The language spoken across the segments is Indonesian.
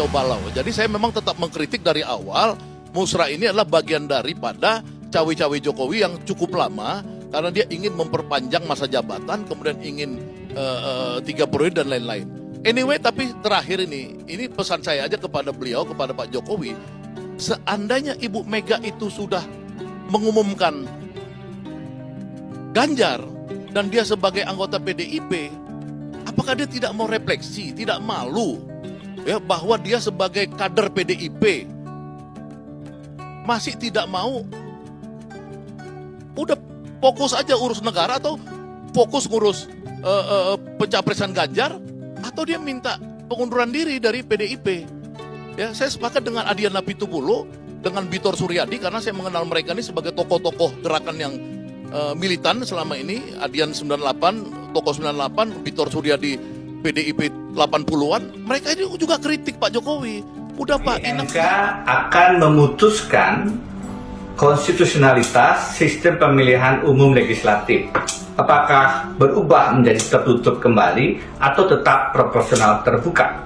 balau. Jadi saya memang tetap mengkritik dari awal, Musra ini adalah bagian daripada cawe-cawe Jokowi yang cukup lama, karena dia ingin memperpanjang masa jabatan, kemudian ingin 3 periode dan lain-lain. Anyway, tapi terakhir ini pesan saya aja kepada beliau, kepada Pak Jokowi, seandainya Ibu Mega itu sudah mengumumkan Ganjar dan dia sebagai anggota PDIP, apakah dia tidak mau refleksi, tidak malu ya bahwa dia sebagai kader PDIP masih tidak mau udah fokus aja urus negara atau fokus ngurus pencapresan Ganjar, atau dia minta pengunduran diri dari PDIP. Ya, saya sepakat dengan Adiana Pitupulu, dengan Bitor Suryadi, karena saya mengenal mereka ini sebagai tokoh-tokoh gerakan yang militan selama ini. Adian 98, tokoh 98, Bitor Suryadi PDIP 80-an, mereka ini juga kritik Pak Jokowi. Udah Pak, MK akan memutuskan konstitusionalitas sistem pemilihan umum legislatif. Apakah berubah menjadi tertutup kembali atau tetap proporsional terbuka?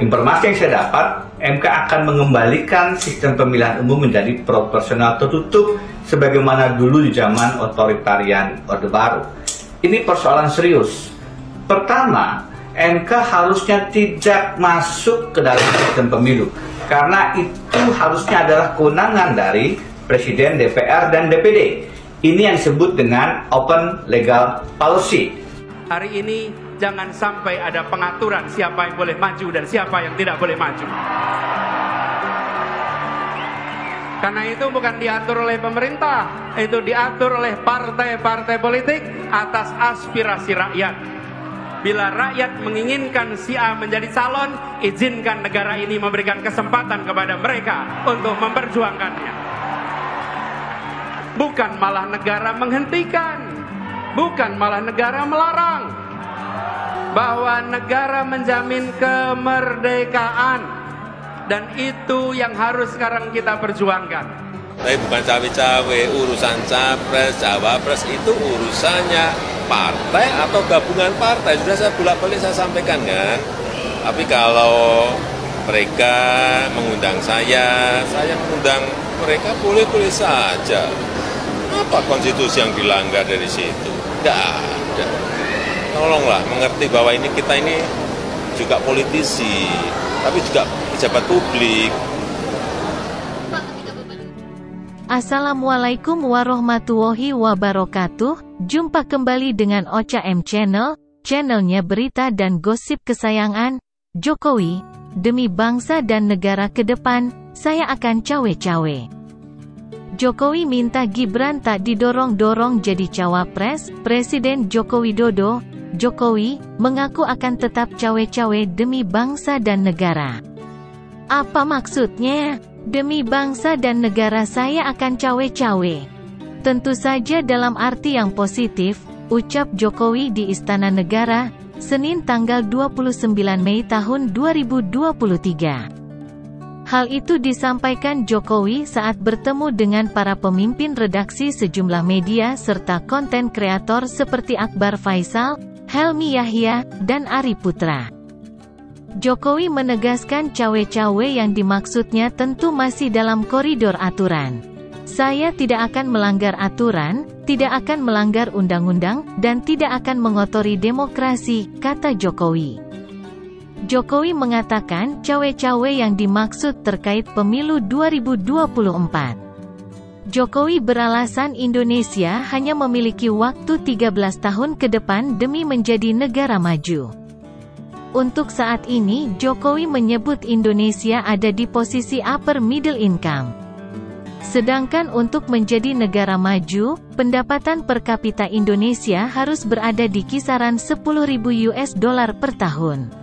Informasi yang saya dapat, MK akan mengembalikan sistem pemilihan umum menjadi proporsional tertutup sebagaimana dulu di zaman otoritarian Orde Baru. Ini persoalan serius. Pertama, MK harusnya tidak masuk ke dalam sistem pemilu, karena itu harusnya adalah kewenangan dari Presiden, DPR, dan DPD. Ini yang disebut dengan open legal policy. Hari ini jangan sampai ada pengaturan siapa yang boleh maju dan siapa yang tidak boleh maju. Karena itu bukan diatur oleh pemerintah, itu diatur oleh partai-partai politik atas aspirasi rakyat. Bila rakyat menginginkan si A menjadi calon, izinkan negara ini memberikan kesempatan kepada mereka untuk memperjuangkannya. Bukan malah negara menghentikan, bukan malah negara melarang. Bahwa negara menjamin kemerdekaan, dan itu yang harus sekarang kita perjuangkan. Tapi bukan cawe-cawe, urusan capres, cawapres itu urusannya partai atau gabungan partai. Sudah saya bolak-balik saya sampaikan kan. Tapi kalau mereka mengundang saya mengundang mereka, boleh-boleh saja. Apa konstitusi yang dilanggar dari situ? Tidak ada. Tolonglah mengerti bahwa kita ini juga politisi, tapi juga pejabat publik. Assalamualaikum warahmatullahi wabarakatuh. Jumpa kembali dengan Ocha M Channel, channelnya berita dan gosip kesayangan Jokowi. Demi bangsa dan negara ke depan, saya akan cawe-cawe. Jokowi minta Gibran tak didorong-dorong jadi cawapres. Presiden Joko Widodo, Jokowi, mengaku akan tetap cawe-cawe demi bangsa dan negara. Apa maksudnya? Demi bangsa dan negara saya akan cawe-cawe. Tentu saja dalam arti yang positif, ucap Jokowi di Istana Negara, Senin tanggal 29 Mei tahun 2023. Hal itu disampaikan Jokowi saat bertemu dengan para pemimpin redaksi sejumlah media serta konten kreator seperti Akbar Faisal, Helmi Yahya, dan Ari Putra. Jokowi menegaskan cawe-cawe yang dimaksudnya tentu masih dalam koridor aturan. Saya tidak akan melanggar aturan, tidak akan melanggar undang-undang, dan tidak akan mengotori demokrasi, kata Jokowi. Jokowi mengatakan cawe-cawe yang dimaksud terkait pemilu 2024. Jokowi beralasan Indonesia hanya memiliki waktu 13 tahun ke depan demi menjadi negara maju. Untuk saat ini, Jokowi menyebut Indonesia ada di posisi upper middle income. Sedangkan untuk menjadi negara maju, pendapatan per kapita Indonesia harus berada di kisaran 10.000 US dollar per tahun.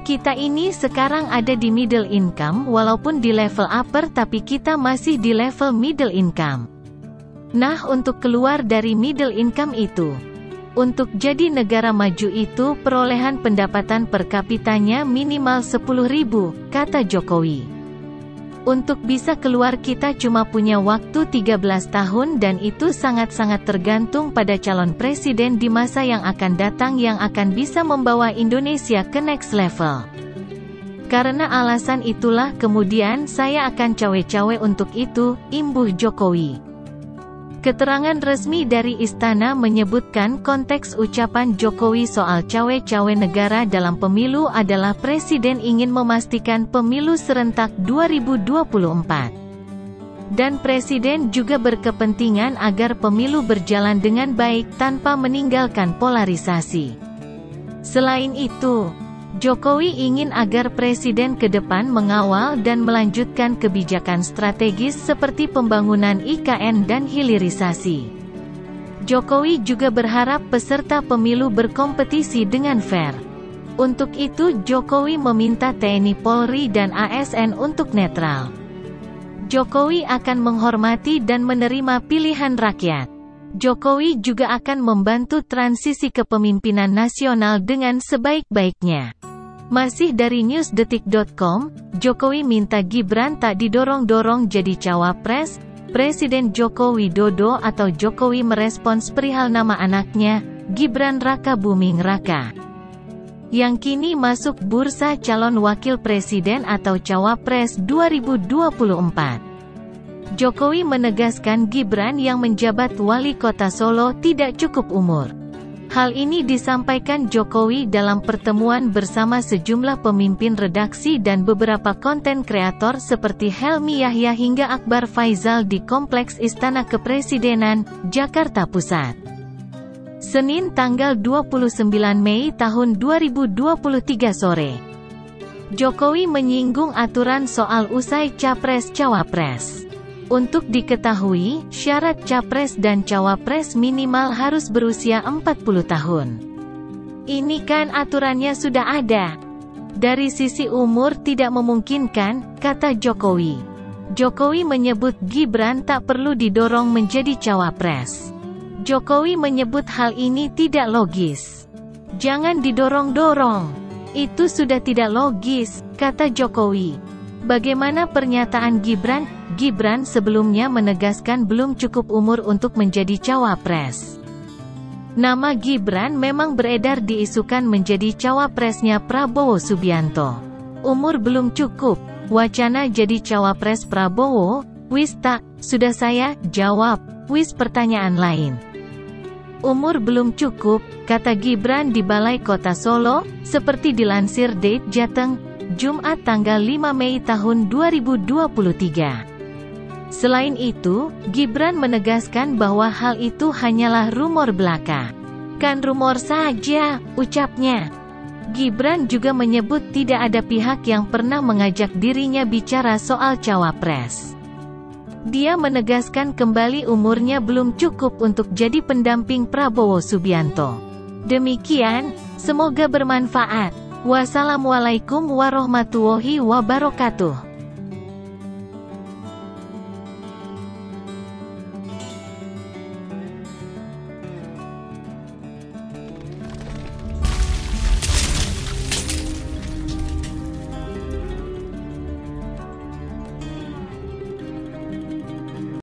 Kita ini sekarang ada di middle income, walaupun di level upper tapi kita masih di level middle income. Nah, untuk keluar dari middle income itu, untuk jadi negara maju itu perolehan pendapatan per kapitanya minimal 10.000, kata Jokowi. Untuk bisa keluar kita cuma punya waktu 13 tahun dan itu sangat-sangat tergantung pada calon presiden di masa yang akan datang yang akan bisa membawa Indonesia ke next level. Karena alasan itulah kemudian saya akan cawe-cawe untuk itu, imbuh Jokowi. Keterangan resmi dari Istana menyebutkan konteks ucapan Jokowi soal cawe-cawe negara dalam pemilu adalah Presiden ingin memastikan pemilu serentak 2024. Dan Presiden juga berkepentingan agar pemilu berjalan dengan baik tanpa meninggalkan polarisasi. Selain itu, Jokowi ingin agar Presiden ke depan mengawal dan melanjutkan kebijakan strategis seperti pembangunan IKN dan hilirisasi. Jokowi juga berharap peserta pemilu berkompetisi dengan fair. Untuk itu Jokowi meminta TNI Polri dan ASN untuk netral. Jokowi akan menghormati dan menerima pilihan rakyat. Jokowi juga akan membantu transisi kepemimpinan nasional dengan sebaik-baiknya. Masih dari newsdetik.com, Jokowi minta Gibran tak didorong-dorong jadi cawapres. Presiden Joko Widodo atau Jokowi merespons perihal nama anaknya, Gibran Raka Buming Raka, yang kini masuk bursa calon wakil presiden atau cawapres 2024. Jokowi menegaskan Gibran yang menjabat wali kota Solo tidak cukup umur. Hal ini disampaikan Jokowi dalam pertemuan bersama sejumlah pemimpin redaksi dan beberapa konten kreator seperti Helmi Yahya hingga Akbar Faisal di Kompleks Istana Kepresidenan, Jakarta Pusat. Senin tanggal 29 Mei tahun 2023 sore. Jokowi menyinggung aturan soal usai Capres-Cawapres. Untuk diketahui, syarat Capres dan Cawapres minimal harus berusia 40 tahun. Ini kan aturannya sudah ada. Dari sisi umur tidak memungkinkan, kata Jokowi. Jokowi menyebut Gibran tak perlu didorong menjadi Cawapres. Jokowi menyebut hal ini tidak logis. Jangan didorong-dorong. Itu sudah tidak logis, kata Jokowi. Bagaimana pernyataan Gibran? Gibran sebelumnya menegaskan belum cukup umur untuk menjadi cawapres. Nama Gibran memang beredar diisukan menjadi cawapresnya Prabowo Subianto. Umur belum cukup, wacana jadi cawapres Prabowo, wis tak, sudah saya jawab, wis pertanyaan lain. Umur belum cukup, kata Gibran di Balai Kota Solo, seperti dilansir Date Jateng, Jumat tanggal 5 Mei tahun 2023. Selain itu, Gibran menegaskan bahwa hal itu hanyalah rumor belaka. Kan rumor saja, ucapnya. Gibran juga menyebut tidak ada pihak yang pernah mengajak dirinya bicara soal cawapres. Dia menegaskan kembali umurnya belum cukup untuk jadi pendamping Prabowo Subianto. Demikian, semoga bermanfaat. Wassalamualaikum warahmatullahi wabarakatuh.